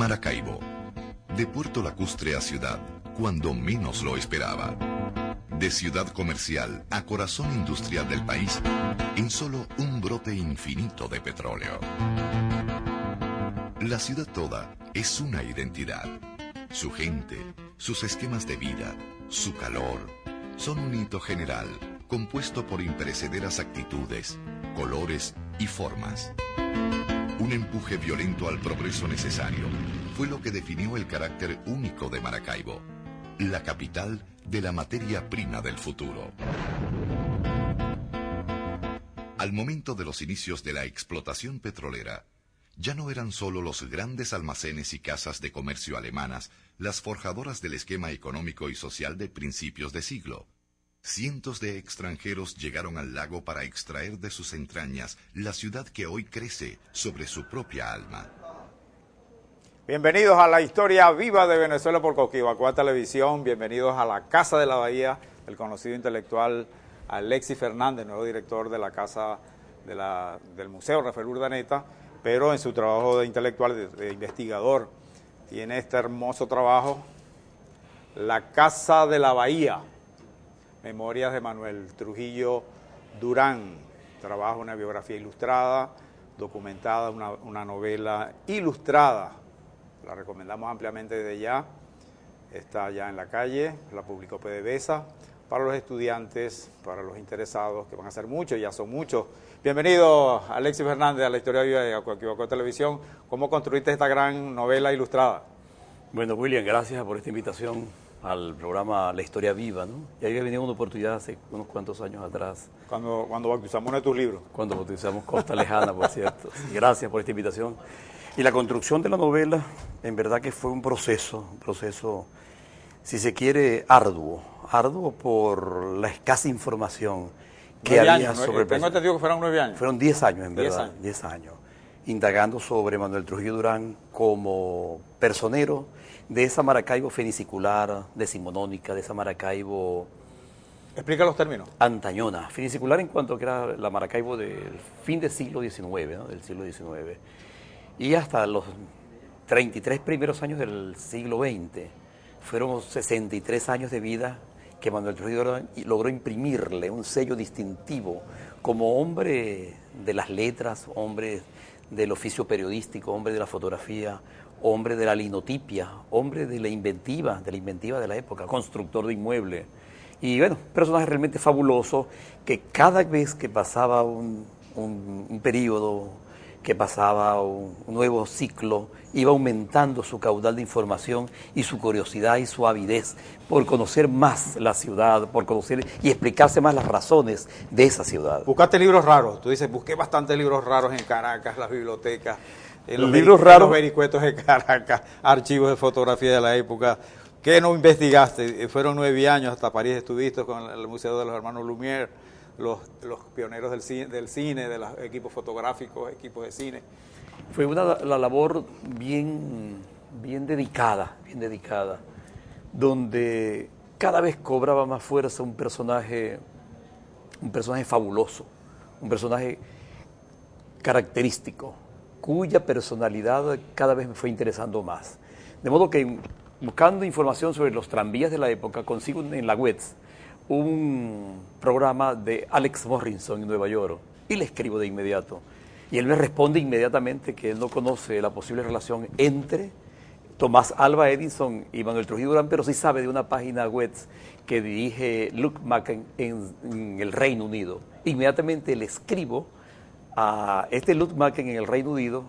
Maracaibo, de Puerto Lacustre a ciudad, cuando menos lo esperaba. De ciudad comercial a corazón industrial del país, en solo un brote infinito de petróleo. La ciudad toda es una identidad. Su gente, sus esquemas de vida, su calor, son un hito general, compuesto por imperecederas actitudes, colores y formas. Un empuje violento al progreso necesario fue lo que definió el carácter único de Maracaibo, la capital de la materia prima del futuro. Al momento de los inicios de la explotación petrolera, ya no eran solo los grandes almacenes y casas de comercio alemanas las forjadoras del esquema económico y social de principios de siglo. Cientos de extranjeros llegaron al lago para extraer de sus entrañas la ciudad que hoy crece sobre su propia alma. Bienvenidos a la historia viva de Venezuela por Coquibacoa Televisión. Bienvenidos a la Casa de la Bahía, el conocido intelectual Alexis Fernández, nuevo director de la Casa del Museo Rafael Urdaneta, pero en su trabajo de intelectual, de investigador, tiene este hermoso trabajo, La Casa de la Bahía, Memorias de Manuel Trujillo Durán. Trabaja una biografía ilustrada, documentada, una novela ilustrada. La recomendamos ampliamente desde ya. Está ya en la calle, la publicó PDVSA, para los estudiantes, para los interesados, que van a ser muchos, ya son muchos. Bienvenido, Alexis Fernández, a la historia viva de Coquibacoa Televisión. ¿Cómo construiste esta gran novela ilustrada? Bueno, William, gracias por esta invitación al programa La Historia Viva, ¿no? Ya había venido una oportunidad hace unos cuantos años atrás. Cuando bautizamos uno de tus libros. Cuando bautizamos Costa Lejana, por cierto. Gracias por esta invitación. Y la construcción de la novela, en verdad que fue un proceso, si se quiere, arduo por la escasa información que había sobre... Tengo entendido que fueron 9 años. Fueron 10 años, en verdad, 10 años, indagando sobre Manuel Trujillo Durán como personero de esa Maracaibo fenicicular, decimonónica, de esa Maracaibo... Explica los términos. Antañona, fenicicular en cuanto a que era la Maracaibo del fin del siglo XIX, ¿no? Del siglo XIX. Y hasta los 33 primeros años del siglo XX, fueron 63 años de vida que Manuel Trujillo logró imprimirle un sello distintivo como hombre de las letras, hombre del oficio periodístico, hombre de la fotografía, hombre de la linotipia, hombre de la inventiva de la época, constructor de inmuebles. Y bueno, personaje realmente fabuloso que cada vez que pasaba un periodo, que pasaba un nuevo ciclo, iba aumentando su caudal de información y su curiosidad y su avidez por conocer más la ciudad, por conocer y explicarse más las razones de esa ciudad. Buscaste libros raros, tú dices, busqué bastantes libros raros en Caracas, las bibliotecas, en los vericuetos de Caracas, archivos de fotografía de la época. ¿Qué no investigaste? Fueron 9 años, hasta París estuviste con el Museo de los Hermanos Lumière, los pioneros del cine, de los equipos fotográficos, equipos de cine. Fue la labor bien dedicada, donde cada vez cobraba más fuerza un personaje fabuloso, un personaje característico, cuya personalidad cada vez me fue interesando más. De modo que, buscando información sobre los tranvías de la época, consigo en la web un programa de Alex Morrison en Nueva York y le escribo de inmediato. Y él me responde inmediatamente que él no conoce la posible relación entre Tomás Alva Edison y Manuel Trujillo Durán, pero sí sabe de una página web que dirige Luke Macken en el Reino Unido. Inmediatamente le escribo a este Luke Macken en el Reino Unido,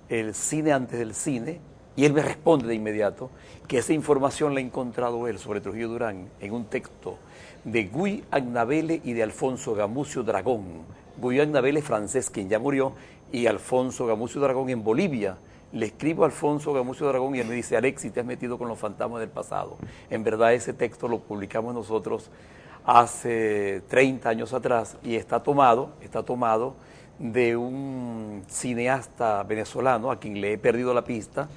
el cine antes del cine, y él me responde de inmediato que esa información la ha encontrado él sobre Trujillo Durán en un texto de Guy Agnabelle y de Alfonso Gamucio Dragón. Guy Agnabelle, francés, quien ya murió, y Alfonso Gamucio Dragón en Bolivia. Le escribo a Alfonso Gamucio Dragón y él me dice: Alexis, te has metido con los fantasmas del pasado. En verdad ese texto lo publicamos nosotros hace 30 años atrás y está tomado de un cineasta venezolano a quien le he perdido la pista,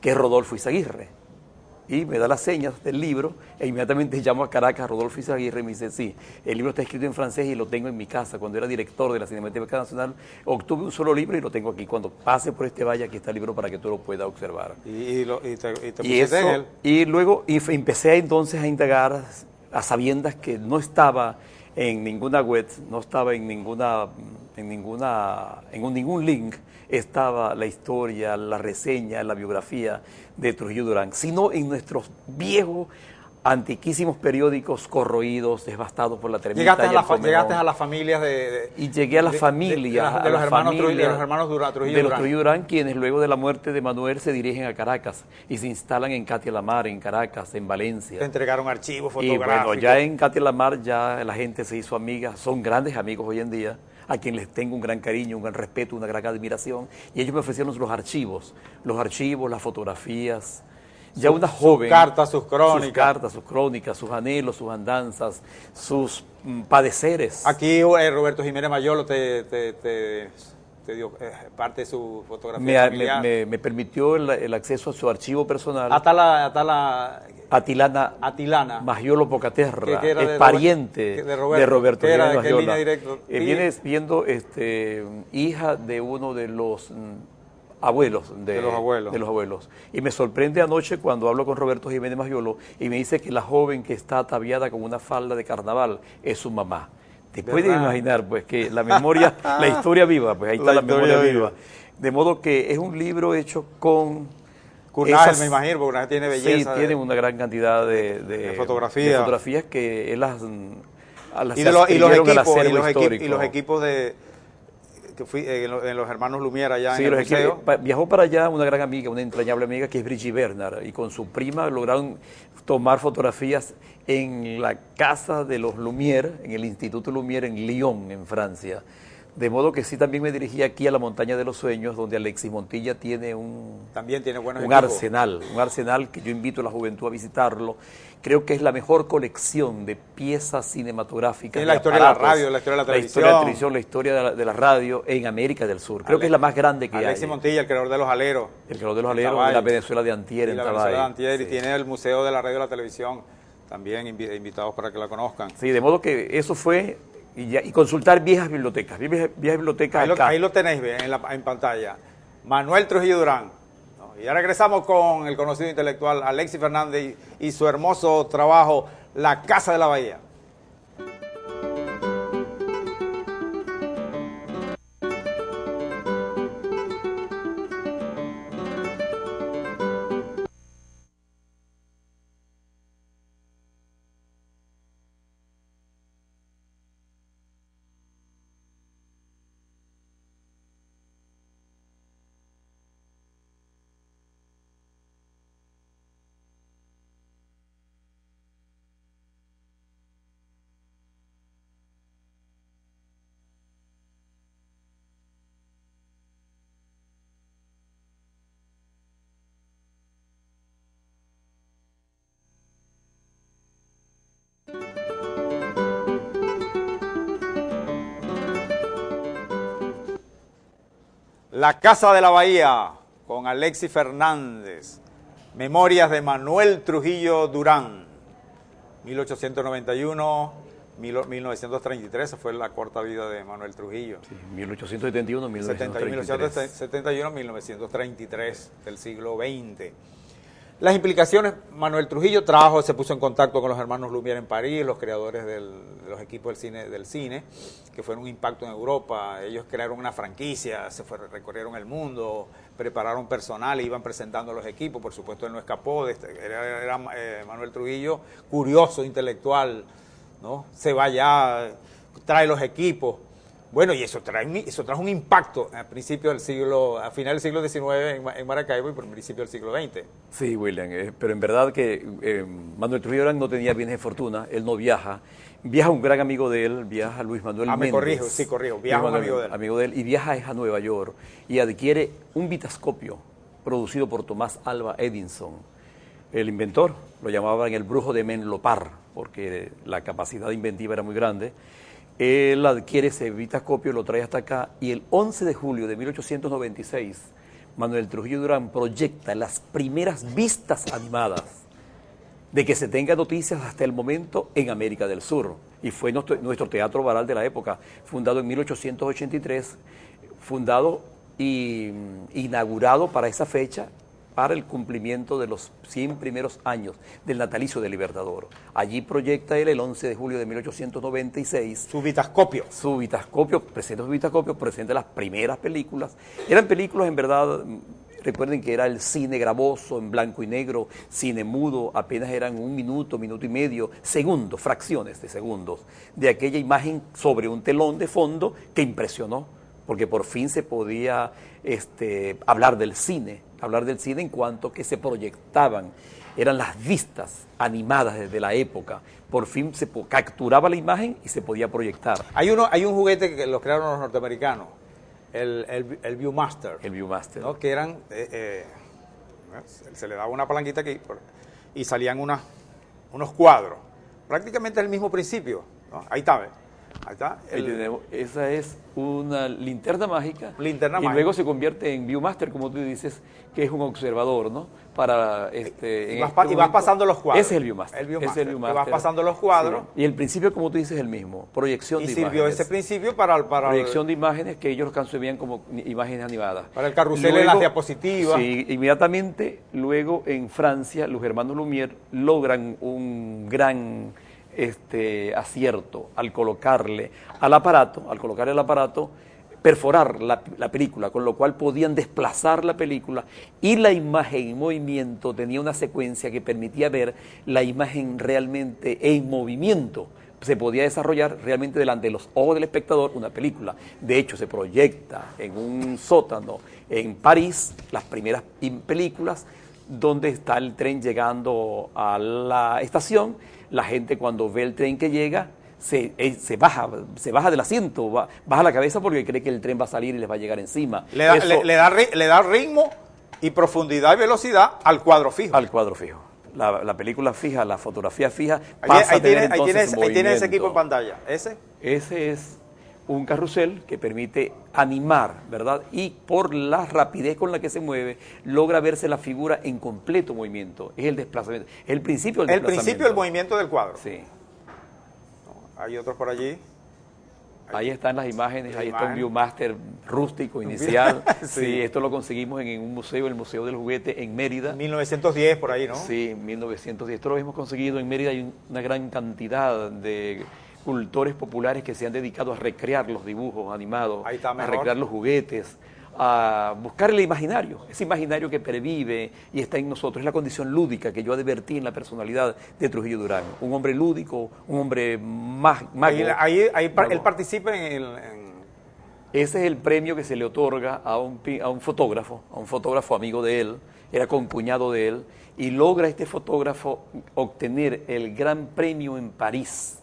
que es Rodolfo Izaguirre. y me da las señas del libro e inmediatamente llamo a Caracas, a Rodolfo Izaguirre, y me dice, sí, el libro está escrito en francés y lo tengo en mi casa. Cuando era director de la Cinemateca Nacional, obtuve un solo libro y lo tengo aquí. Cuando pase por este valle, aquí está el libro para que tú lo puedas observar. Y te pusiste en él. Y luego empecé entonces a indagar a sabiendas que no estaba en ninguna web, no estaba en ningún link, estaba la historia, la reseña, la biografía de Trujillo Durán, sino en nuestros viejos, antiquísimos periódicos corroídos, devastados por la termita. Llegaste a las familias y llegué a las familias de los hermanos Trujillo Durán, quienes luego de la muerte de Manuel se dirigen a Caracas y se instalan en Katia Lamar, en Caracas, en Valencia. Te entregaron archivos Y fotográficos. bueno, ya en Katia Lamar ya la gente se hizo amiga, son grandes amigos hoy en día, a quienes les tengo un gran cariño, un gran respeto, una gran admiración, y ellos me ofrecieron los archivos, las fotografías. Ya una joven. Sus cartas, sus crónicas, sus anhelos, sus andanzas, sus padeceres. Aquí Roberto Jiménez Mayolo te dio parte de su fotografía familiar. Me permitió el acceso a su archivo personal. Atilana Mayolo Pocaterra, que es pariente de Roberto Jiménez Mayolo. Viene siendo hija de uno de los abuelos de los abuelos. Y me sorprende anoche cuando hablo con Roberto Jiménez Mayolo y me dice que la joven que está ataviada con una falda de carnaval es su mamá. Te puedes imaginar, pues, que la memoria, la historia viva, pues ahí está la memoria viva. De modo que es un libro hecho con Curnaje, me imagino, porque tiene belleza. Sí, tiene una gran cantidad de fotografías que él las y los equipos que fui en los hermanos Lumière allá en el museo. Viajó para allá una gran amiga, una entrañable amiga que es Brigitte Bernard, y con su prima lograron tomar fotografías en la casa de los Lumière, en el Instituto Lumière en Lyon, en Francia. De modo que sí, también me dirigí aquí a la Montaña de los Sueños, donde Alexis Montilla tiene un arsenal que yo invito a la juventud a visitarlo. Creo que es la mejor colección de piezas cinematográficas. La historia de la radio, la historia de la televisión. La historia de la televisión, la historia de la radio en América del Sur. Creo que es la más grande que hay. Alexis Montilla, el creador de los aleros. El creador de los aleros de la Venezuela de antier en Tabay. Y tiene el Museo de la Radio y la Televisión, también invitados para que la conozcan. Sí, de modo que eso fue... Y consultar viejas bibliotecas. Ahí lo tenéis en pantalla. Manuel Trujillo Durán. Y ya regresamos con el conocido intelectual Alexis Fernández y su hermoso trabajo, La Casa de la Bahía. La Casa de la Bahía, con Alexis Fernández. Memorias de Manuel Trujillo Durán. 1891-1933, esa fue la corta vida de Manuel Trujillo. Sí, 1871-1933. 1933 del siglo XX. Las implicaciones, Manuel Trujillo se puso en contacto con los hermanos Lumière en París, los creadores de los equipos del cine, que fueron un impacto en Europa. Ellos crearon una franquicia, recorrieron el mundo, prepararon personal e iban presentando los equipos. Por supuesto, él no escapó, era Manuel Trujillo, curioso, intelectual, ¿no? Se va allá, trae los equipos. Bueno, y eso trajo un impacto a finales del siglo XIX en Maracaibo y por principio del siglo XX. Sí, William, pero en verdad que Manuel Trujillo Durán no tenía bienes de fortuna, él no viaja. Viaja un gran amigo de él, viaja Luis Manuel Méndez. Corrijo, viaja un amigo de él. Y viaja a Nueva York y adquiere un vitascopio producido por Tomás Alva Edison. El inventor lo llamaban el brujo de Menlopar, porque la capacidad inventiva era muy grande. Él adquiere ese vitascopio, lo trae hasta acá, y el 11 de julio de 1896, Manuel Trujillo Durán proyecta las primeras vistas animadas de que se tenga noticias hasta el momento en América del Sur. Y fue nuestro Teatro Baral de la época, fundado en 1883, fundado y inaugurado para esa fecha, para el cumplimiento de los 100 primeros años del natalicio del Libertador. Allí proyecta él el 11 de julio de 1896. Su Vitascopio. Su Vitascopio, presenta las primeras películas. Eran películas en verdad. Recuerden que era el cine gravoso, en blanco y negro, cine mudo, apenas eran 1 minuto, minuto y medio, segundos, fracciones de segundos, de aquella imagen sobre un telón de fondo que impresionó, porque por fin se podía hablar del cine en cuanto que se proyectaban, eran las vistas animadas desde la época, por fin se capturaba la imagen y se podía proyectar. Hay un juguete que lo crearon los norteamericanos, el Viewmaster. El Viewmaster. ¿No? Que eran, se le daba una palanquita aquí y salían unos cuadros. Prácticamente el mismo principio, ¿no? Ahí está, ¿ves? Ahí está. Ahí tenemos. Esa es una linterna mágica. Linterna mágica. Luego se convierte en Viewmaster, como tú dices, que es un observador, ¿no? Para y vas pasando los cuadros. Ese es el Viewmaster. Ese es el Viewmaster. Vas pasando los cuadros. Sí. Y el principio, como tú dices, es el mismo. Proyección de imágenes. Y sirvió ese principio para proyección de imágenes que ellos concebían como imágenes animadas. Para el carrusel en las diapositivas. Sí, inmediatamente, luego en Francia, los hermanos Lumière logran un gran acierto al colocarle el aparato, perforar la película, con lo cual podían desplazar la película y la imagen en movimiento tenía una secuencia que permitía ver la imagen realmente en movimiento. Se podía desarrollar realmente delante de los ojos del espectador una película. De hecho, se proyecta en un sótano en París las primeras películas donde está el tren llegando a la estación. La gente cuando ve el tren que llega se baja del asiento, baja la cabeza porque cree que el tren va a salir y les va a llegar encima. Le da ritmo y profundidad y velocidad al cuadro fijo. Al cuadro fijo. La película fija, la fotografía fija, ahí tienes ese equipo en pantalla. Ese es un carrusel que permite animar, ¿verdad? Y por la rapidez con la que se mueve, logra verse la figura en completo movimiento. Es el desplazamiento, es el principio del desplazamiento. El principio del movimiento del cuadro. Sí. Hay otros por allí. Ahí están las imágenes, ahí está un Viewmaster rústico inicial. Sí, esto lo conseguimos en un museo, el Museo del Juguete en Mérida. 1910 por ahí, ¿no? Sí, 1910. Esto lo hemos conseguido en Mérida, hay una gran cantidad de cultores populares que se han dedicado a recrear los dibujos animados, a recrear los juguetes, a buscar el imaginario, ese imaginario que pervive y está en nosotros. Es la condición lúdica que yo advertí en la personalidad de Trujillo Durán. Un hombre lúdico, un hombre mago. Él participa Ese es el premio que se le otorga a un fotógrafo amigo de él, era concuñado de él, y logra este fotógrafo obtener el Gran Premio en París.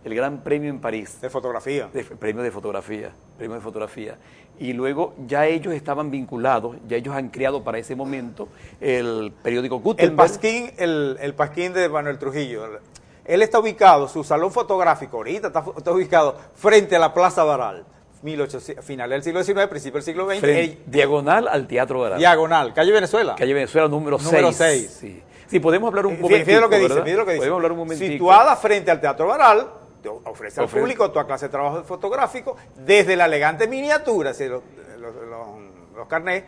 El Gran Premio en París. De fotografía. Premio de fotografía. Y luego ya ellos estaban vinculados, ya ellos han creado para ese momento el periódico Gutenberg. El Pasquín de Manuel Trujillo. Él está ubicado, su salón fotográfico ahorita está ubicado frente a la Plaza Baral. Final del siglo XIX, principio del siglo XX. Diagonal al Teatro Baral. Diagonal, calle Venezuela. Calle Venezuela número 6. Sí. Sí, podemos hablar un momentito. Fíjate lo que dice. Podemos hablar un momentito. Situada frente al Teatro Baral, ofrece al público toda clase de trabajo fotográfico, desde la elegante miniatura, los carnés,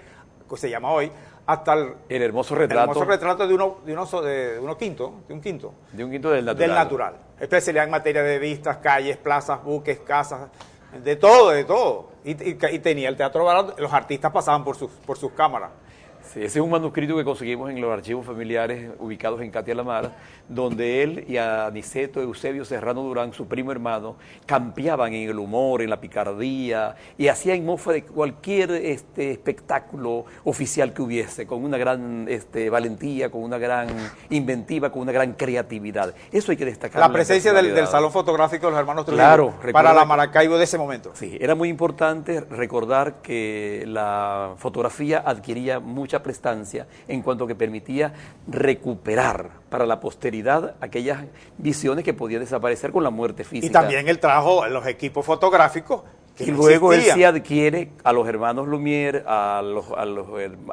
que se llama hoy, hasta el hermoso retrato de un quinto del natural. Del natural. Especialidad en materia de vistas, calles, plazas, buques, casas, de todo. Y tenía el Teatro Baral, los artistas pasaban por sus cámaras. Sí, ese es un manuscrito que conseguimos en los archivos familiares ubicados en Catia La Mar, donde él y Aniceto Eusebio Serrano Durán, su primo hermano, campeaban en el humor, en la picardía, y hacían mofa de cualquier espectáculo oficial que hubiese, con una gran valentía, con una gran inventiva, con una gran creatividad. Eso hay que destacar. La presencia del salón fotográfico de los hermanos Trujillo, claro, para la Maracaibo de ese momento. Sí, era muy importante recordar que la fotografía adquiría mucha prestancia en cuanto que permitía recuperar para la posteridad aquellas visiones que podían desaparecer con la muerte física. Y también él trajo los equipos fotográficos Y luego él sí adquiere a los hermanos Lumière, a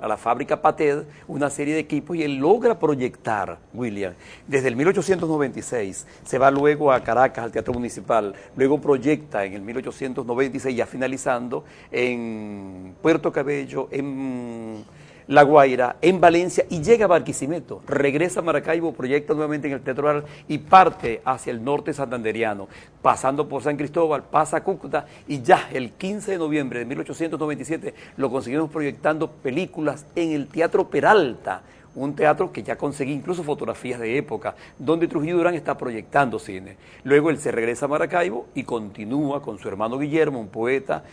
la fábrica Patel, una serie de equipos, y él logra proyectar, William, desde el 1896, se va luego a Caracas, al Teatro Municipal, luego proyecta en el 1896, ya finalizando, en Puerto Cabello, en La Guaira, en Valencia, y llega a Barquisimeto, regresa a Maracaibo, proyecta nuevamente en el Teatro Real y parte hacia el norte santanderiano, pasando por San Cristóbal, pasa a Cúcuta, y ya el 15 de noviembre de 1897 lo conseguimos proyectando películas en el Teatro Peralta, un teatro que ya conseguí incluso fotografías de época, donde Trujillo Durán está proyectando cine. Luego él se regresa a Maracaibo y continúa con su hermano Guillermo, un poeta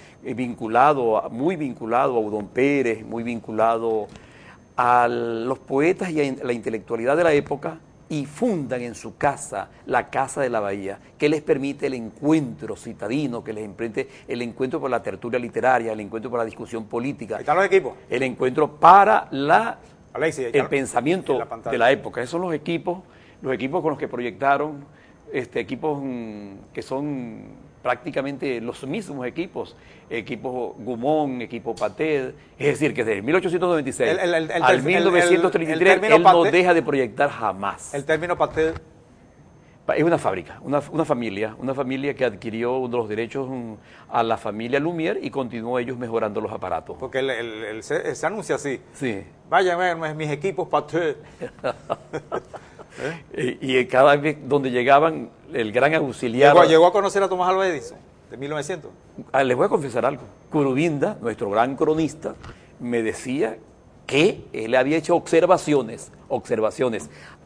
muy vinculado a Udón Pérez, muy vinculado a los poetas y a la intelectualidad de la época, y fundan en su casa la Casa de la Bahía, que les permite el encuentro citadino, que les permite el encuentro por la tertulia literaria, el encuentro por la discusión política. Ahí están los equipos. El encuentro para Alexis, el pensamiento de la época. Esos son los equipos con los que proyectaron, equipos que son prácticamente los mismos equipos Gumón, equipo Patel, es decir, que desde 1896 al 1933 él no deja de proyectar jamás. El término Patel es una fábrica, una familia que adquirió los derechos a la familia Lumière y continuó ellos mejorando los aparatos. Porque se anuncia así. Sí. Vayan a ver mis equipos Patel. Y cada vez donde llegaban, el gran auxiliar... ¿Llegó a conocer a Tomás Alva Edison, de 1900? Les voy a confesar algo. Curubinda, nuestro gran cronista, me decía que él había hecho observaciones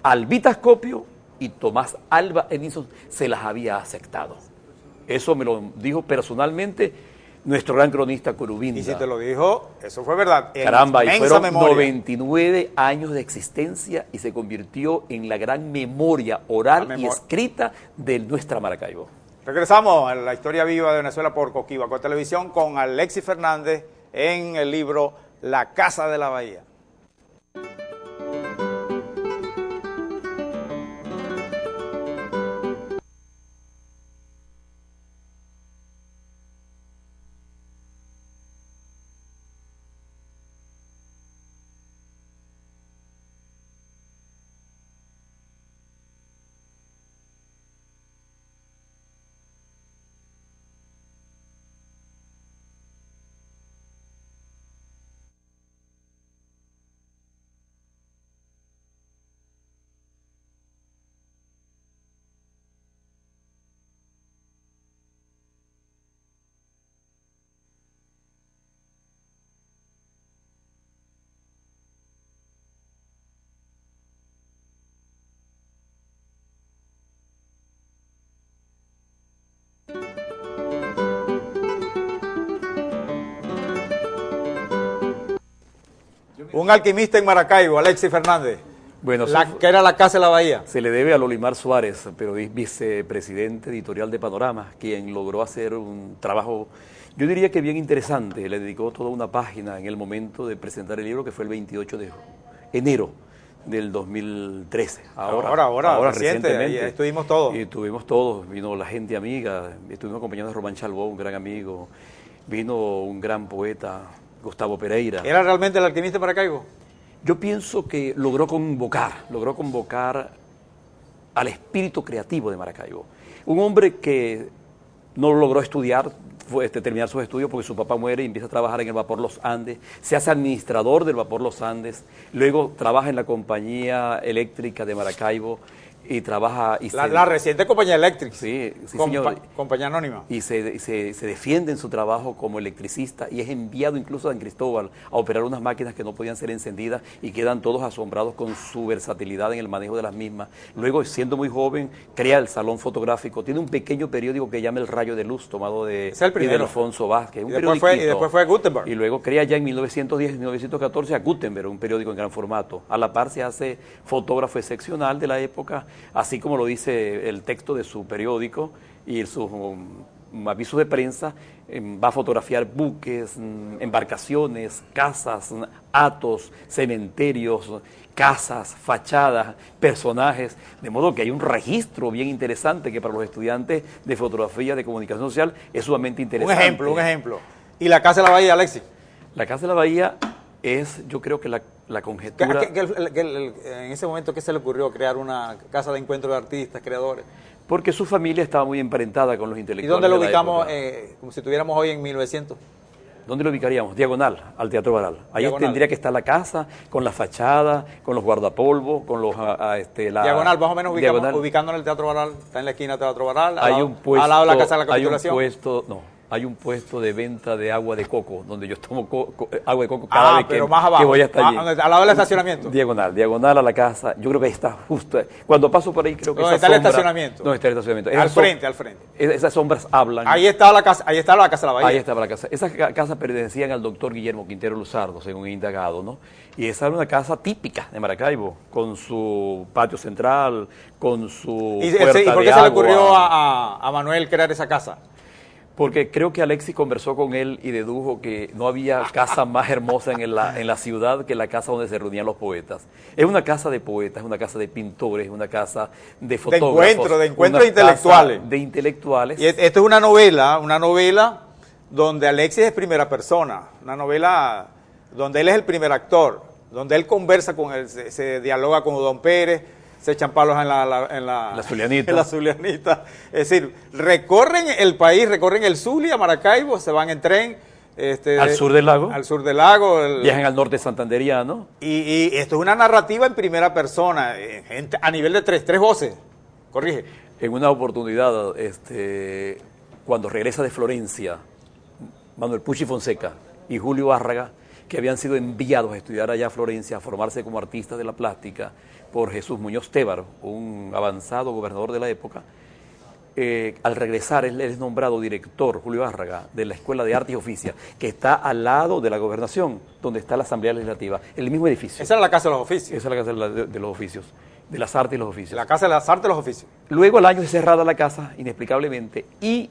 al vitascopio, y Tomás Alva Edison se las había aceptado. Eso me lo dijo personalmente nuestro gran cronista Curubinda. Y si te lo dijo, eso fue verdad. Caramba, y fueron 99 años de existencia y se convirtió en la gran memoria oral y escrita de nuestra Maracaibo. Regresamos a la historia viva de Venezuela por Coquivaco Televisión con Alexis Fernández en el libro La Casa de la Bahía. Un alquimista en Maracaibo, Alexis Fernández. Bueno, que era la Casa de la Bahía. Se le debe a Lolimar Suárez, pero es vicepresidente editorial de Panorama, quien logró hacer un trabajo, yo diría que bien interesante. Le dedicó toda una página en el momento de presentar el libro, que fue el 28 de enero del 2013. Ahora recientemente. Estuvimos todos. Y estuvimos todos, vino la gente amiga, estuvimos acompañados de Román Chalbó, un gran amigo, vino un gran poeta, Gustavo Pereira. ¿Era realmente el alquimista de Maracaibo? Yo pienso que logró convocar al espíritu creativo de Maracaibo. Un hombre que no logró estudiar, terminar sus estudios porque su papá muere y empieza a trabajar en el Vapor Los Andes, se hace administrador del Vapor Los Andes, luego trabaja en la compañía eléctrica de Maracaibo y trabaja... La reciente compañía eléctrica. Sí, señor. Compañía anónima. Y se defiende en su trabajo como electricista y es enviado incluso a San Cristóbal a operar unas máquinas que no podían ser encendidas y quedan todos asombrados con su versatilidad en el manejo de las mismas. Luego, siendo muy joven, crea el Salón Fotográfico. Tiene un pequeño periódico que llama El Rayo de Luz, tomado de Alfonso Vázquez. Y después fue Gutenberg. Y luego crea ya en 1910 y 1914 a Gutenberg, un periódico en gran formato. A la par se hace fotógrafo excepcional de la época, así como lo dice el texto de su periódico y sus avisos de prensa, va a fotografiar buques, embarcaciones, casas, hatos, cementerios, casas, fachadas, personajes, de modo que hay un registro bien interesante que para los estudiantes de fotografía de comunicación social es sumamente interesante. Un ejemplo. ¿Y la Casa de la Bahía, Alexis? La Casa de la Bahía es, yo creo que la conjetura... En ese momento, ¿qué se le ocurrió crear una casa de encuentro de artistas, creadores? Porque su familia estaba muy emparentada con los intelectuales. ¿Y dónde lo de la ubicamos, época. como si estuviéramos hoy en 1900? ¿Dónde lo ubicaríamos? Diagonal al Teatro Baral. Ahí Diagonal. tendría que estar la casa, con la fachada, con los guardapolvos, con los... Diagonal, más o menos ubicando en el Teatro Baral, está en la esquina del Teatro Baral, al lado de la Casa de la Capitulación. Hay un puesto de venta de agua de coco, donde yo tomo agua de coco cada vez pero más abajo, que voy hasta allí. Al lado del estacionamiento. Diagonal a la casa. Yo creo que ahí está justo. Cuando paso por ahí, creo que ¿Dónde está el estacionamiento? ¿Dónde está el estacionamiento? Al frente. Esas sombras hablan. Ahí estaba la Casa de la Bahía. Ahí estaba la casa. Esas casas pertenecían al doctor Guillermo Quintero Luzardo, según he indagado, ¿no? Y esa era una casa típica de Maracaibo, con su patio central, con su ¿Y puerta por qué de se le agua. ocurrió a Manuel crear esa casa? Porque creo que Alexis conversó con él y dedujo que no había casa más hermosa en la ciudad que la casa donde se reunían los poetas. Es una casa de poetas, es una casa de pintores, es una casa de fotógrafos. De encuentros intelectuales. De intelectuales. Y esto es una novela donde Alexis es primera persona, una novela donde él es el primer actor, donde él conversa con él, se dialoga con Don Pérez, se echan palos en la Zulianita. En la Zulianita. Es decir, recorren el país, recorren el Zulia, Maracaibo, se van en tren. Al sur del lago. Al sur del lago. Viajan al norte santanderiano. Y esto es una narrativa en primera persona, a nivel de tres voces. Corrige. En una oportunidad, cuando regresa de Florencia, Manuel Pucci Fonseca y Julio Árraga, que habían sido enviados a estudiar allá a Florencia, a formarse como artistas de la plástica, por Jesús Muñoz Tévaro, un avanzado gobernador de la época. Al regresar, él es nombrado director, Julio Árraga, de la Escuela de Artes y Oficios, que está al lado de la gobernación, donde está la Asamblea Legislativa, el mismo edificio. Esa era la Casa de los Oficios. Esa es la Casa de los Oficios, de las Artes y los Oficios. La Casa de las Artes y los Oficios. Luego al año es cerrada la casa, inexplicablemente, y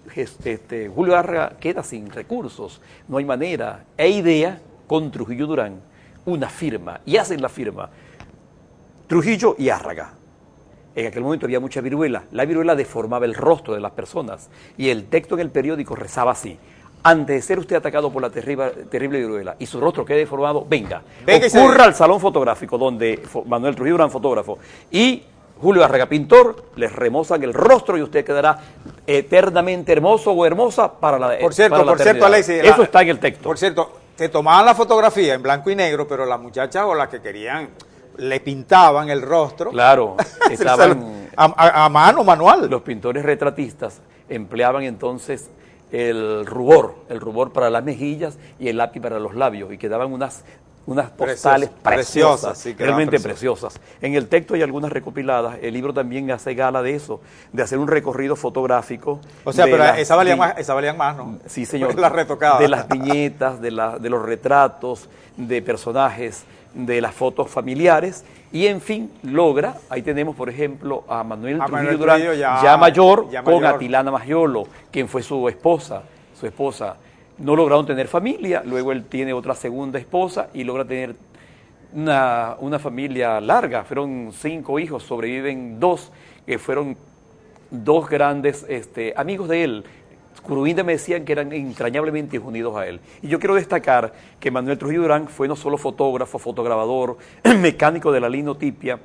Julio Árraga queda sin recursos, no hay manera, idea con Trujillo Durán, una firma, y hacen la firma Trujillo y Árraga. En aquel momento había mucha viruela. La viruela deformaba el rostro de las personas. Y el texto en el periódico rezaba así: antes de ser usted atacado por la terrible viruela y su rostro quede deformado, venga ocurra al salón fotográfico donde Manuel Trujillo Durán, fotógrafo, y Julio Árraga, pintor, les remozan el rostro y usted quedará eternamente hermoso o hermosa para la eternidad. Por cierto, Alexis, eso está en el texto. Por cierto, te tomaban la fotografía en blanco y negro, pero las muchachas o las que querían le pintaban el rostro. Claro, estaban a mano, manual. Los pintores retratistas empleaban entonces el rubor para las mejillas y el lápiz para los labios, y quedaban unas postales preciosas, sí, realmente preciosas. En el texto hay algunas recopiladas. El libro también hace gala de eso, de hacer un recorrido fotográfico. O sea, pero esa valían más, ¿no? Sí, señor. Las retocadas. De las viñetas, de los retratos, de personajes, de las fotos familiares, y en fin, logra, ahí tenemos por ejemplo a Manuel Trujillo Durán, ya mayor, con Atilana Maggiolo, quien fue su esposa. No lograron tener familia, luego él tiene otra segunda esposa y logra tener una familia larga. Fueron 5 hijos, sobreviven 2, que fueron 2 grandes amigos de él. Curubinda me decían que eran entrañablemente unidos a él. Y yo quiero destacar que Manuel Trujillo Durán fue no solo fotógrafo, fotograbador, mecánico de la linotipia,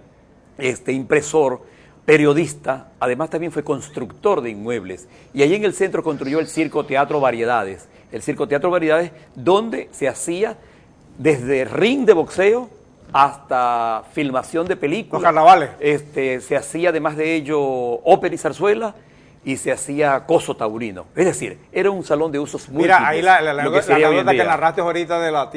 impresor, periodista, además también fue constructor de inmuebles. Y ahí en el centro construyó el Circo Teatro Variedades. El Circo Teatro Variedades, donde se hacía desde ring de boxeo hasta filmación de películas. Los carnavales. Se hacía además de ello ópera y zarzuela, y se hacía coso taurino. Es decir, era un salón de usos múltiples. Mira, ahí la anécdota que narraste ahorita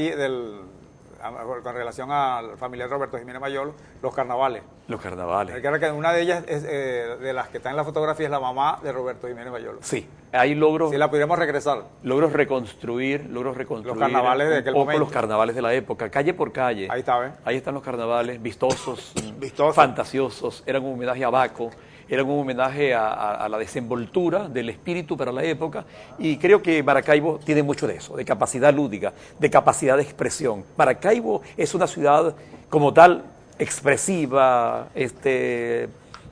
con relación al familiar Roberto Jiménez Mayolo, los carnavales. Los carnavales. Recuerda que una de ellas, es, de las que está en la fotografía, es la mamá de Roberto Jiménez Bayolo. Sí, ahí logro... Si la pudiéramos regresar. Logro reconstruir los carnavales de aquel un poco momento. los carnavales de la época, calle por calle. Ahí está, ¿ves? Ahí están los carnavales, vistosos, Vistosos. fantasiosos, eran un homenaje a Baco, eran un homenaje a la desenvoltura del espíritu para la época, y creo que Maracaibo tiene mucho de eso, de capacidad lúdica, de capacidad de expresión. Maracaibo es una ciudad como tal expresiva,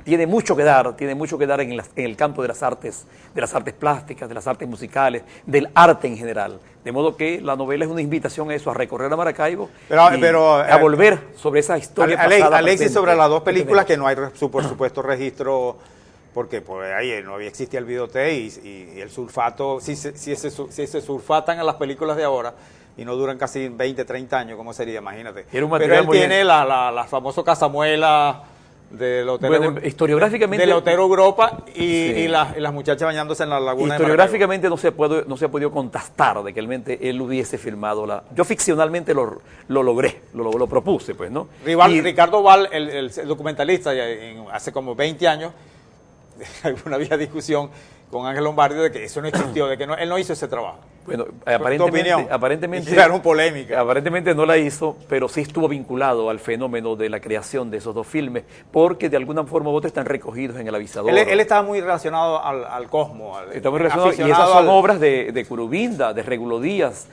tiene mucho que dar en el campo de las artes plásticas, de las artes musicales, del arte en general. De modo que la novela es una invitación a eso, a recorrer a Maracaibo a volver sobre esa historia pasada. Alexis, sobre las dos películas que no hay, por supuesto, registro, porque pues, ahí no había existía el videotape y el sulfato, si se sulfatan a las películas de ahora, y no duran casi 20, 30 años, ¿cómo sería? Imagínate. Pero él tiene la famosa cazamuela del Hotel, bueno, historiográficamente, del Hotel Europa y las muchachas bañándose en la laguna. Historiográficamente no se ha podido contestar de que realmente él hubiese filmado Yo ficcionalmente lo logré, lo propuse, pues, ¿no? Ricardo Val, el documentalista, hace como 20 años, había discusión con Ángel Lombardi de que eso no existió, de que él no hizo ese trabajo. Bueno, aparentemente crearon polémica. Aparentemente no la hizo, pero sí estuvo vinculado al fenómeno de la creación de esos dos filmes, porque de alguna forma u otra están recogidos en el avisador. Él estaba muy relacionado al Cosmo. Está muy relacionado, y esas son obras de Curubinda, de Regulo Díaz.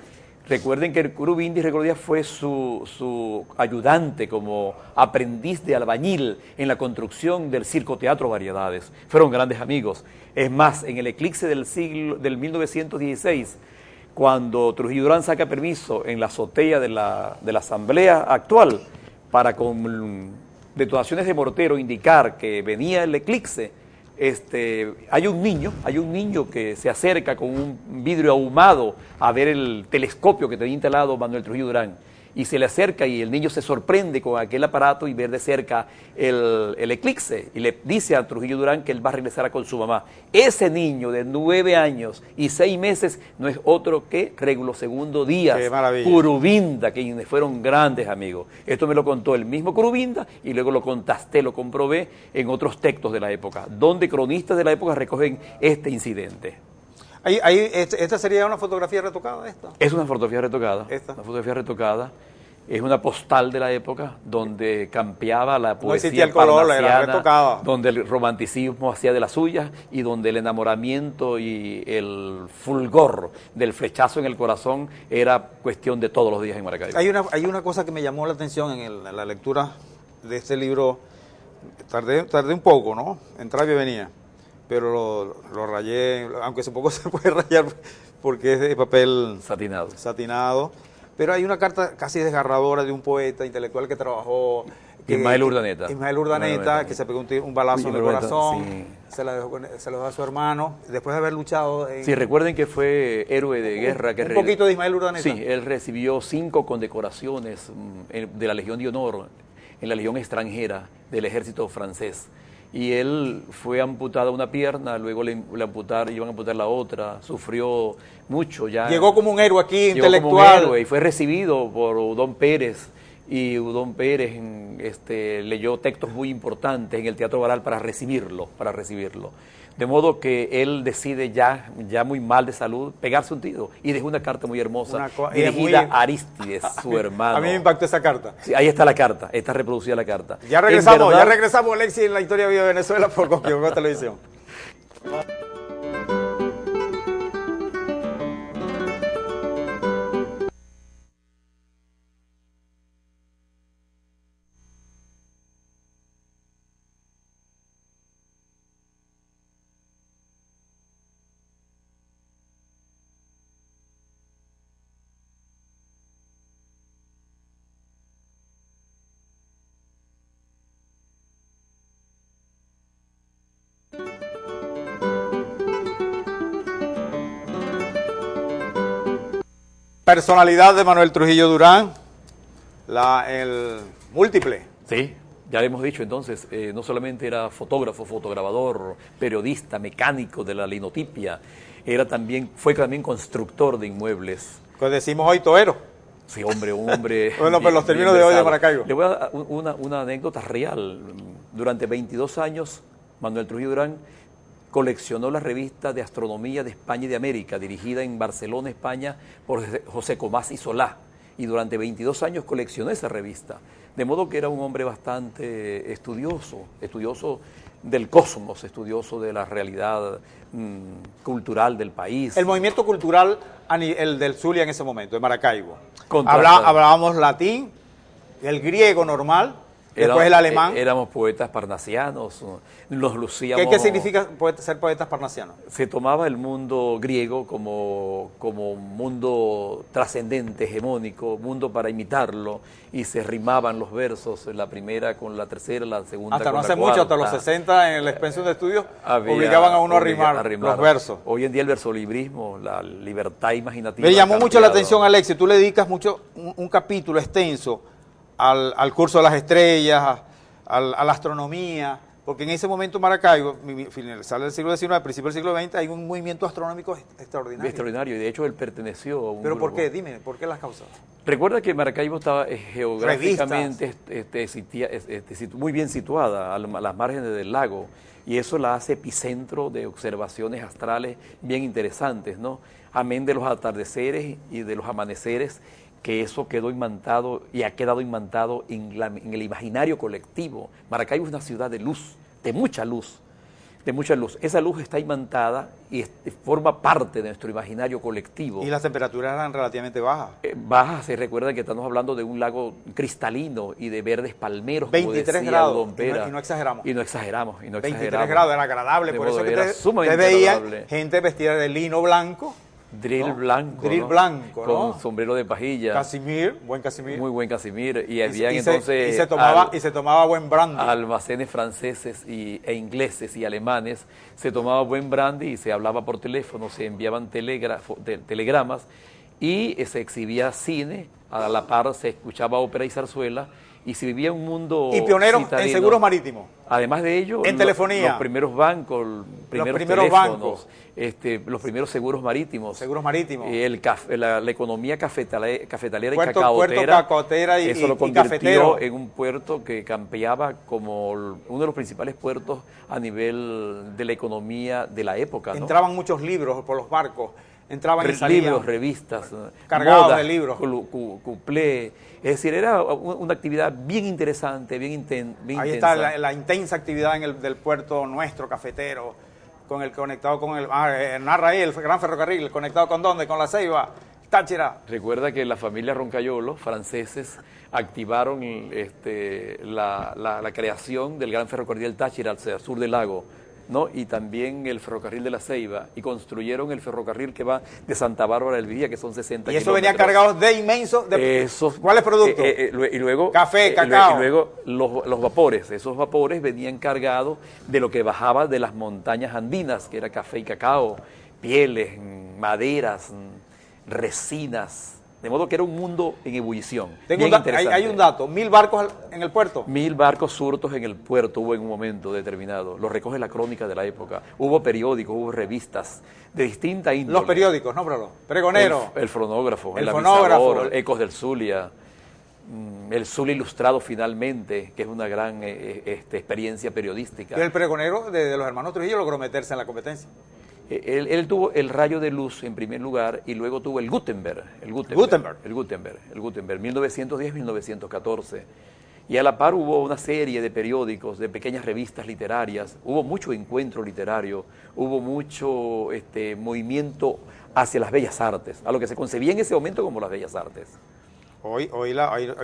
Recuerden que Curubinda y Regulo Díaz fue su ayudante como aprendiz de albañil en la construcción del Circo Teatro Variedades. Fueron grandes amigos. Es más, en el eclipse del 1916, cuando Trujillo Durán saca permiso en la azotea de la asamblea actual para con detonaciones de mortero indicar que venía el eclipse, hay un niño que se acerca con un vidrio ahumado a ver el telescopio que tenía instalado Manuel Trujillo Durán, y se le acerca y el niño se sorprende con aquel aparato y ver de cerca el eclipse, y le dice a Trujillo Durán que él va a regresar con su mamá. Ese niño de 9 años y 6 meses no es otro que Regulo II Díaz, Curubinda, quienes fueron grandes amigos. Esto me lo contó el mismo Curubinda y luego lo contesté, lo comprobé en otros textos de la época, donde cronistas de la época recogen este incidente. ¿Esta sería una fotografía retocada? Es una fotografía retocada. Una fotografía retocada. Es una postal de la época donde campeaba la poesía. No existía el color, era retocada. Donde el romanticismo hacía de las suyas y donde el enamoramiento y el fulgor del flechazo en el corazón era cuestión de todos los días en Maracaibo. Hay una cosa que me llamó la atención en la lectura de este libro. Tardé un poco, ¿no? Entraba y venía. Pero lo rayé, aunque supongo se puede rayar porque es de papel satinado. Pero hay una carta casi desgarradora de un poeta intelectual que trabajó... Ismael Urdaneta. Que se pegó un balazo en el corazón, sí. se lo dio a su hermano, después de haber luchado... Sí, recuerden que fue héroe de guerra. Un poquito de Ismael Urdaneta. Sí, él recibió 5 condecoraciones de la Legión de Honor en la Legión extranjera del ejército francés. Y él fue amputado una pierna, luego le iban a amputar la otra, sufrió mucho ya. Llegó como un héroe aquí, intelectual. Como un héroe y fue recibido por Udón Pérez, y Udón Pérez leyó textos muy importantes en el Teatro Baral para recibirlo. De modo que él decide ya muy mal de salud, pegarse un tiro, y dejó una carta muy hermosa dirigida a Arístides, su hermano. A mí me impactó esa carta. Sí, ahí está la carta, está reproducida la carta. Ya regresamos, Alexis, en la historia de Venezuela por Coquivacoa Televisión. Personalidad de Manuel Trujillo Durán, el múltiple. Sí, ya le hemos dicho entonces, no solamente era fotógrafo, fotograbador, periodista, mecánico de la linotipia, fue también constructor de inmuebles. Pues decimos hoy toero. Sí, hombre, un hombre... Bueno, pero los términos de hoy de Maracaibo. Le voy a dar una anécdota real. Durante 22 años, Manuel Trujillo Durán coleccionó la revista de astronomía de España y de América, dirigida en Barcelona, España, por José Comás y Solá. Y durante 22 años coleccionó esa revista. De modo que era un hombre bastante estudioso del cosmos, estudioso de la realidad cultural del país. El movimiento cultural, el del Zulia en ese momento, de Maracaibo. Contrastante. Hablábamos latín, el griego normal, después el alemán. Éramos poetas parnasianos, nos lucíamos... ¿Qué significa ser poetas parnasianos? Se tomaba el mundo griego como mundo trascendente, hegemónico, mundo para imitarlo, y se rimaban los versos, la primera con la tercera, la segunda hasta con no la hace cuarta. mucho, hasta los 60 en el expensión de estudios, obligaban a uno a rimar los versos. Hoy en día el versolibrismo, la libertad imaginativa... Me llamó mucho la atención, Alexis, tú le dedicas mucho un capítulo extenso al curso de las estrellas, a la astronomía, porque en ese momento Maracaibo, finalizar el siglo XIX, principio del siglo XX, hay un movimiento astronómico extraordinario. Extraordinario, y de hecho él perteneció a un ¿Pero grupo. por qué? Dime, ¿por qué las causas? Recuerda que Maracaibo estaba geográficamente muy bien situada a las márgenes del lago, y eso la hace epicentro de observaciones astrales bien interesantes, ¿no? Amén de los atardeceres y de los amaneceres, que eso quedó imantado y ha quedado imantado en el imaginario colectivo. Maracaibo es una ciudad de luz, de mucha luz, de mucha luz. Esa luz está imantada y forma parte de nuestro imaginario colectivo. Y las temperaturas eran relativamente bajas. Bajas, se recuerda que estamos hablando de un lago cristalino y de verdes palmeros, 23 como decía grados, Don Pera. y no exageramos. Y no exageramos. 23 grados, era agradable, por eso que era sumamente te veían agradable. Gente vestida de lino blanco. Drill ¿no? blanco. Drill ¿no? Blanco, ¿no? Con sombrero de pajilla. Casimir, buen Casimir. Muy buen Casimir. Y había y entonces... se tomaba buen brandy. Almacenes franceses e ingleses y alemanes. Se tomaba buen brandy y se hablaba por teléfono, se enviaban telegramas y se exhibía cine. A la par se escuchaba ópera y zarzuela. Y se vivía un mundo Y pioneros citadino. en seguros marítimos. Además de ello, en telefonía. Los primeros bancos, los primeros teléfonos, los primeros seguros marítimos. Seguros marítimos. La economía cafetalera y Puerto cacotera, y eso lo convirtió cafetero. en un puerto que campeaba como uno de los principales puertos a nivel de la economía de la época, ¿no? Entraban muchos libros por los barcos. Entraban y salían. Libros, revistas, cargados moda, de libros. cuplé. Es decir, era una actividad bien interesante, bien intensa. Ahí está la intensa actividad del puerto nuestro, cafetero, conectado con narra ahí el gran ferrocarril, conectado con ¿dónde? Con La Ceiba, Táchira. Recuerda que la familia Roncayolo, franceses, activaron la creación del gran ferrocarril del Táchira al sur del lago, ¿no? Y también el ferrocarril de La Ceiba, y construyeron el ferrocarril que va de Santa Bárbara del Villa, que son 60 kilómetros. Y eso venía cargado de inmenso, ¿cuáles productos? Y luego, café, cacao. Y luego los vapores, esos vapores venían cargados de lo que bajaba de las montañas andinas, que era café y cacao, pieles, maderas, resinas. De modo que era un mundo en ebullición. Hay un dato, 1000 barcos en el puerto. 1000 barcos surtos en el puerto hubo en un momento determinado. Lo recoge la crónica de la época. Hubo periódicos, hubo revistas de distinta índole. Los periódicos, nómbralo. Pregonero. El fonógrafo, el fonógrafo, Ecos del Zulia, el Zulia Ilustrado finalmente, que es una gran experiencia periodística. Y el pregonero de los hermanos Trujillo logró meterse en la competencia. Él tuvo el Rayo de Luz en primer lugar y luego tuvo el Gutenberg, 1910-1914. Y a la par hubo una serie de periódicos, de pequeñas revistas literarias, hubo mucho encuentro literario, hubo mucho movimiento hacia las bellas artes, a lo que se concebía en ese momento como las bellas artes. Hoy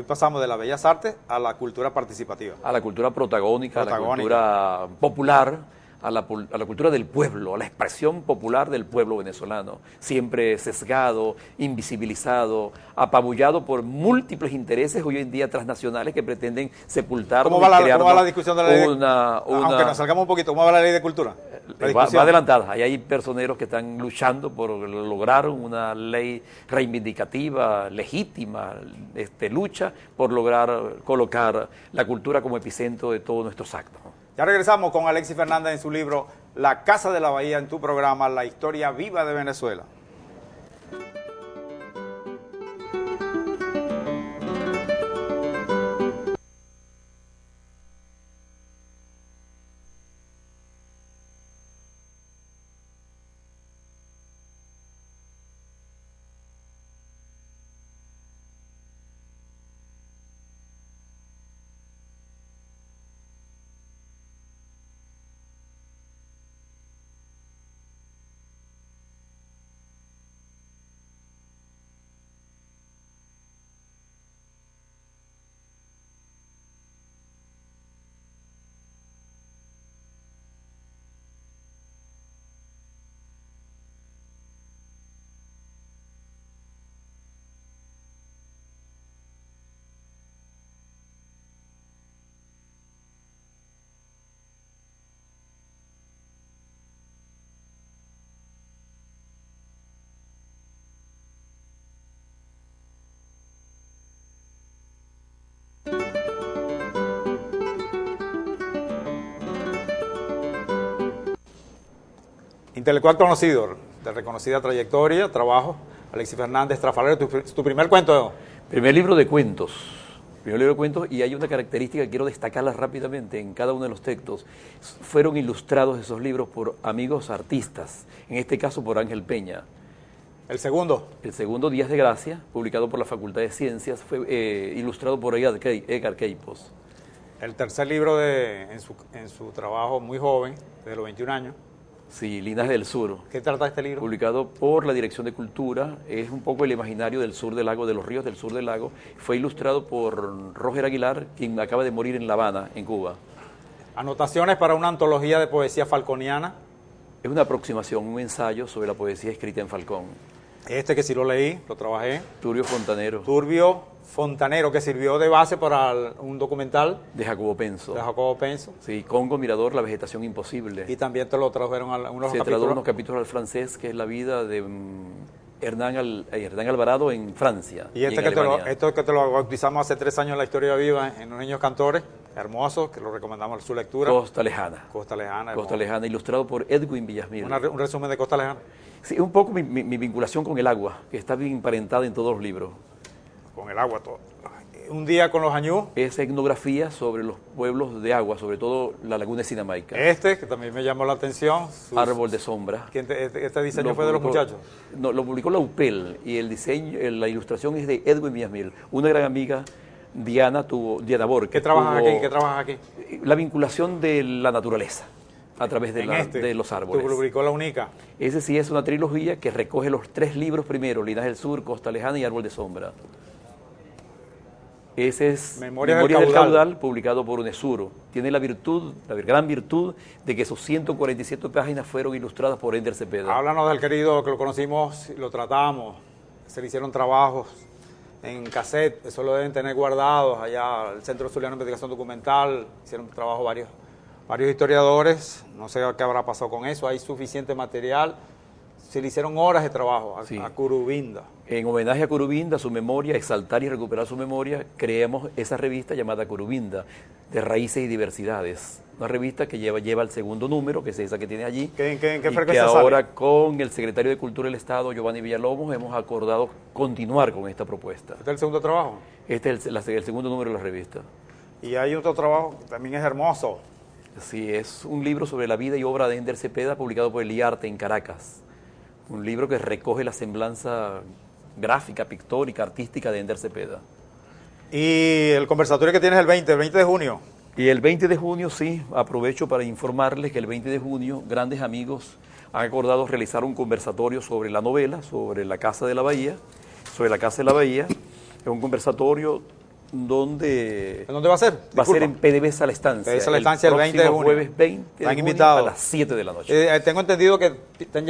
pasamos de las bellas artes a la cultura participativa. A la cultura protagónica, a la cultura popular, a la cultura del pueblo, a la expresión popular del pueblo venezolano, siempre sesgado, invisibilizado, apabullado por múltiples intereses hoy en día transnacionales que pretenden sepultarnos. ¿Cómo va la discusión de la ley? Aunque nos salgamos un poquito, ¿cómo va la ley de cultura? Va adelantada. Ahí hay personeros que están luchando por lograr una ley reivindicativa, legítima, lucha por lograr colocar la cultura como epicentro de todos nuestros actos. Ya regresamos con Alexis Fernández en su libro La Casa de la Bahía, en tu programa La Historia Viva de Venezuela. Intelectual conocido, de reconocida trayectoria, trabajo. Alexis Fernández Trafalero, tu primer cuento. Primer libro de cuentos. Primer libro de cuentos, y hay una característica que quiero destacarla rápidamente en cada uno de los textos. Fueron ilustrados esos libros por amigos artistas, en este caso por Ángel Peña. El segundo, Días de Gracia, publicado por la Facultad de Ciencias, fue ilustrado por Edgar Queipos. el tercer libro en su trabajo muy joven, de los 21 años. Sí, Linajes del Sur. ¿Qué trata este libro? Publicado por la Dirección de Cultura, es un poco el imaginario del sur del lago, de los ríos del sur del lago. Fue ilustrado por Roger Aguilar, quien acaba de morir en La Habana, en Cuba. Anotaciones para una antología de poesía falconiana. Es una aproximación, un ensayo sobre la poesía escrita en Falcón. Este que sí lo leí, lo trabajé. Turbio Fontanero. Turbio Fontanero, que sirvió de base para un documental De Jacobo Penso. de Jacobo Penso. Sí, Congo Mirador, La vegetación imposible. Y también te lo tradujeron a unos Se tradujo capítulos. unos capítulos al francés, que es la vida de Hernán Alvarado en Francia. Y en Alemania. esto que te lo bautizamos hace 3 años en La Historia Viva, en Los Niños Cantores, hermoso, que lo recomendamos su lectura. Costa Lejana. Costa Lejana. Costa Lejana, ilustrado por Edwin Villasmil. Un resumen de Costa Lejana. Sí, un poco mi vinculación con el agua, que está bien emparentada en todos los libros. Con el agua todo. Un día con los añús. Esa etnografía sobre los pueblos de agua, sobre todo la laguna de Sinamaica. Que también me llamó la atención. Árbol de sombra. Este diseño Lo fue de los publicó- muchachos. No, lo publicó la UPEL y el diseño, la ilustración es de Edwin Villasmil. Una gran amiga, Diana Borges. ¿Qué trabajas aquí? La vinculación de la naturaleza a través de, de los árboles. Tú publicó La Única. Ese sí es una trilogía que recoge los 3 libros primero, Linajes del Sur, Costa Lejana y Árbol de Sombra. Ese es Memorias Memorias del del Caudal, Caudal, publicado por UNESURO. Tiene la gran virtud de que sus 147 páginas fueron ilustradas por Ender Cepeda. Háblanos del querido, que lo conocimos, lo tratamos, se le hicieron trabajos en cassette, eso lo deben tener guardados allá, el Centro Zuliano de Investigación Documental, hicieron trabajo varios historiadores, no sé qué habrá pasado con eso, hay suficiente material, se le hicieron horas de trabajo Sí. a Curubinda. En homenaje a Curubinda, su memoria, exaltar y recuperar su memoria, creamos esa revista llamada Curubinda, de Raíces y Diversidades. Una revista que lleva el segundo número, que es esa que tiene allí. ¿En qué y frecuencia que ahora sale? con el secretario de Cultura del Estado, Giovanni Villalobos, hemos acordado continuar con esta propuesta. ¿Este es el segundo trabajo? Este es el segundo número de la revista. Y hay otro trabajo que también es hermoso, Sí, es un libro sobre la vida y obra de Ender Cepeda, publicado por el IARTE en Caracas. Un libro que recoge la semblanza gráfica, pictórica, artística de Ender Cepeda. y el conversatorio que tienes el 20 de junio. Y el 20 de junio, sí, aprovecho para informarles que el 20 de junio grandes amigos han acordado realizar un conversatorio sobre la novela, sobre la Casa de la Bahía, Es un conversatorio donde ¿En dónde va a ser? va a ser Disculpa. en PDVSA La Estancia. PDVSA La Estancia el 20 de próximo junio. jueves 20 de Están junio invitados. a las 7 de la noche. Tengo entendido que están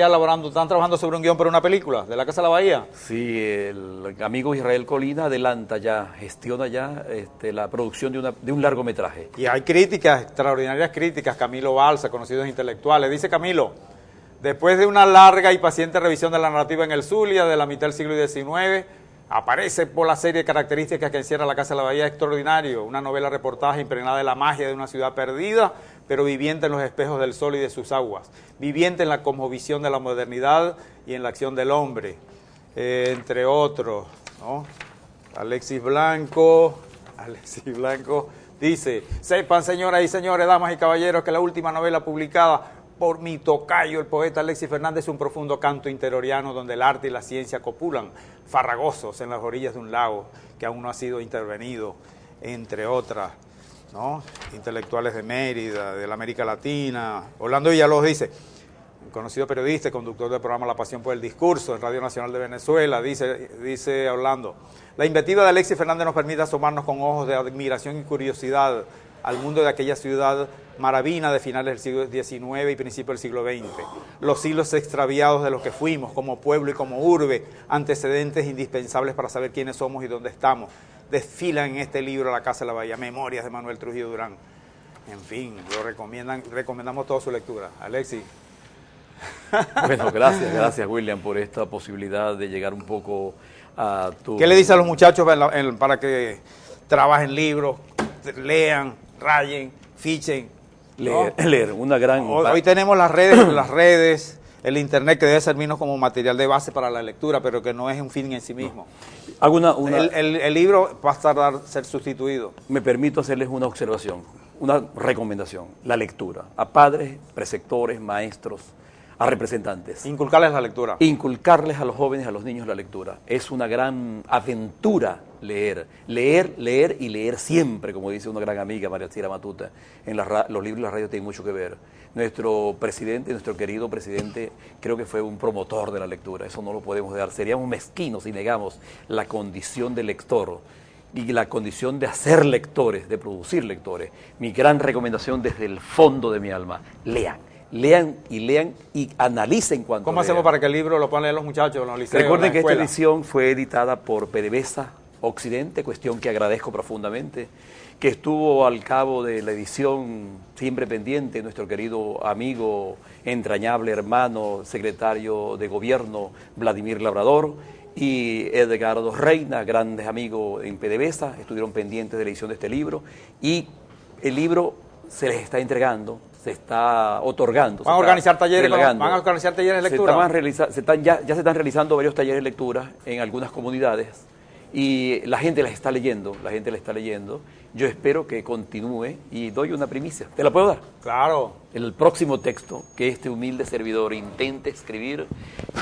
trabajando sobre un guión para una película de la Casa de la Bahía. Sí, el amigo Israel Colina adelanta ya, gestiona ya la producción de un largometraje. Y hay críticas, extraordinarias críticas. Camilo Balsa, conocidos intelectuales. Dice Camilo, después de una larga y paciente revisión de la narrativa en el Zulia de la mitad del siglo XIX, aparece por la serie de características que encierra la Casa de la Bahía extraordinario, una novela reportaje impregnada de la magia de una ciudad perdida, pero viviente en los espejos del sol y de sus aguas, viviente en la cosmovisión de la modernidad y en la acción del hombre, entre otros, ¿no? Alexis Blanco dice, sepan señoras y señores, damas y caballeros, que la última novela publicada por mi tocayo, el poeta Alexis Fernández, es un profundo canto interioriano donde el arte y la ciencia copulan farragosos en las orillas de un lago que aún no ha sido intervenido, entre otras, ¿no? Intelectuales de Mérida, de la América Latina. Orlando Villalobos dice, conocido periodista y conductor del programa La Pasión por el Discurso en Radio Nacional de Venezuela, dice Orlando, la inventiva de Alexis Fernández nos permite asomarnos con ojos de admiración y curiosidad al mundo de aquella ciudad maravina de finales del siglo XIX y principios del siglo XX. Los hilos extraviados de los que fuimos como pueblo y como urbe, antecedentes indispensables para saber quiénes somos y dónde estamos, desfilan en este libro La Casa de la Bahía, Memorias de Manuel Trujillo Durán. En fin, recomendamos toda su lectura. Alexis. Bueno, gracias William por esta posibilidad de llegar un poco a tu... ¿Qué le dice a los muchachos para que trabajen libros, lean, rayen, fichen? ¿no? Leer, una gran... Hoy tenemos las redes, el Internet, que debe servirnos como material de base para la lectura, pero que no es un fin en sí mismo. No. El libro va a tardar en ser sustituido. Me permito hacerles una observación, una recomendación, la lectura, a padres, preceptores, maestros, a representantes. Inculcarles la lectura. Inculcarles a los jóvenes, a los niños la lectura. Es una gran aventura leer. Leer, leer y leer siempre, como dice una gran amiga, María Alcira Matuta. Los libros y la radio tienen mucho que ver. Nuestro presidente, nuestro querido presidente, creo que fue un promotor de la lectura. Eso no lo podemos dejar. Seríamos mezquinos si negamos la condición de lector y la condición de hacer lectores, de producir lectores. Mi gran recomendación desde el fondo de mi alma: lean. Lean y analicen cuanto ¿Cómo hacemos para que el libro lo puedan leer los muchachos, los liceos? Recuerden que esta edición fue editada por PDVSA Occidente, cuestión que agradezco profundamente, que estuvo al cabo de la edición siempre pendiente nuestro querido amigo, entrañable hermano, secretario de Gobierno, Vladimir Labrador, y Edgardo Reina, grandes amigos en PDVSA, estuvieron pendientes de la edición de este libro, y el libro se les está entregando, se está otorgando. ¿Van a organizar talleres de lectura? Ya se están realizando varios talleres de lectura en algunas comunidades y la gente las está leyendo, Yo espero que continúe y doy una primicia. ¿Te la puedo dar? Claro. El próximo texto que este humilde servidor intente escribir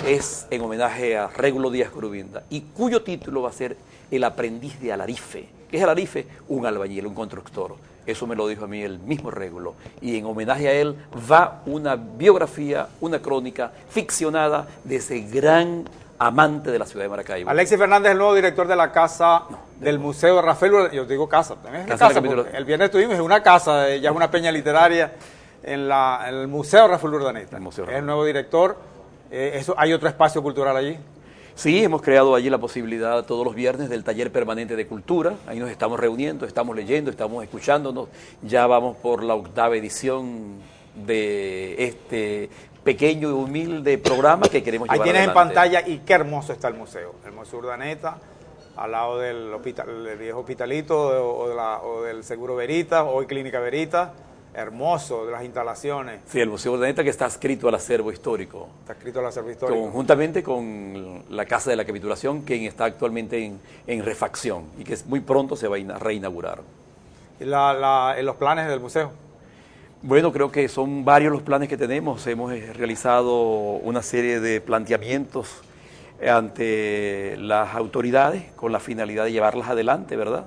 es en homenaje a Régulo Díaz Curubinda, y cuyo título va a ser El aprendiz de Alarife. ¿Qué es Alarife? Un albañil, un constructor. Eso me lo dijo a mí el mismo Régulo. Y en homenaje a él va una biografía, una crónica ficcionada de ese gran amante de la ciudad de Maracaibo. Alexis Fernández, el nuevo director de la casa del Museo Rafael Urdaneta. Yo digo casa, también es casa, el viernes estuvimos en una casa, ya es una peña literaria, en el Museo Rafael Urdaneta. Es el nuevo director. ¿Hay otro espacio cultural allí? Sí, hemos creado allí la posibilidad todos los viernes del taller permanente de cultura. Ahí nos estamos reuniendo, estamos leyendo, estamos escuchándonos. Ya vamos por la 8ª edición de este pequeño y humilde programa que queremos llevar adelante. Ahí tienes en pantalla, y qué hermoso está el museo. El Museo Urdaneta, al lado del viejo hospitalito o del Seguro Veritas, hoy Clínica Veritas. Hermoso, de las instalaciones. Sí, el Museo Urdaneta, que está adscrito al acervo histórico. Está adscrito al acervo histórico. Conjuntamente con la Casa de la Capitulación, que está actualmente en refacción y que muy pronto se va a reinaugurar. ¿Y los planes del museo? Bueno, creo que son varios los planes que tenemos. Hemos realizado una serie de planteamientos ante las autoridades con la finalidad de llevarlas adelante, ¿verdad?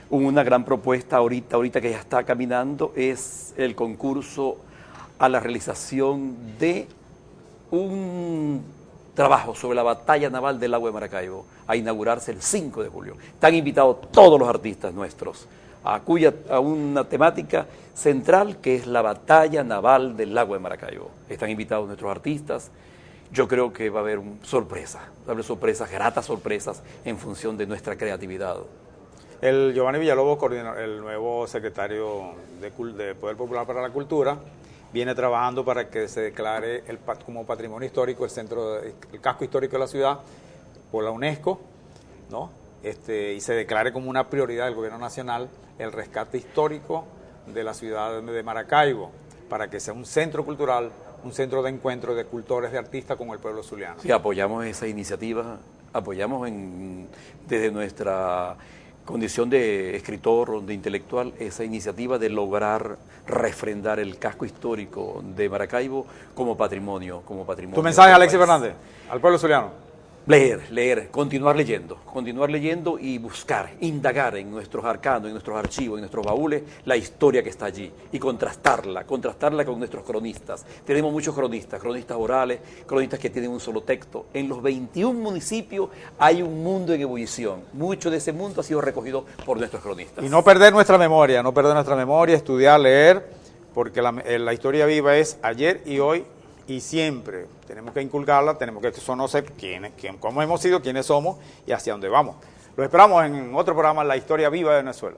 Una gran propuesta ahorita que ya está caminando es el concurso a la realización de un trabajo sobre la batalla naval del lago de Maracaibo, a inaugurarse el 5 de julio. Están invitados todos los artistas nuestros a una temática central que es la batalla naval del lago de Maracaibo. Están invitados nuestros artistas. Yo creo que va a haber sorpresas, gratas sorpresas en función de nuestra creatividad. El Giovanni Villalobos, el nuevo secretario de Poder Popular para la Cultura, viene trabajando para que se declare como patrimonio histórico el casco histórico de la ciudad por la UNESCO, ¿no? Y se declare como una prioridad del gobierno nacional el rescate histórico de la ciudad de Maracaibo, para que sea un centro cultural, un centro de encuentro de cultores, de artistas con el pueblo zuliano. Sí, apoyamos esa iniciativa, desde nuestra condición de escritor, de intelectual, esa iniciativa de lograr refrendar el casco histórico de Maracaibo como patrimonio. ¿Tu mensaje, Alexis Fernández, al pueblo zuliano? Leer, continuar leyendo y buscar, indagar en nuestros arcanos, en nuestros archivos, en nuestros baúles, la historia que está allí y contrastarla con nuestros cronistas. Tenemos muchos cronistas orales, cronistas que tienen un solo texto. En los 21 municipios hay un mundo en ebullición. Mucho de ese mundo ha sido recogido por nuestros cronistas. Y no perder nuestra memoria, estudiar, leer, porque la historia viva es ayer y hoy y siempre. Tenemos que inculcarla, tenemos que conocer cómo hemos sido, quiénes somos y hacia dónde vamos. Lo esperamos en otro programa, La Historia Viva de Venezuela.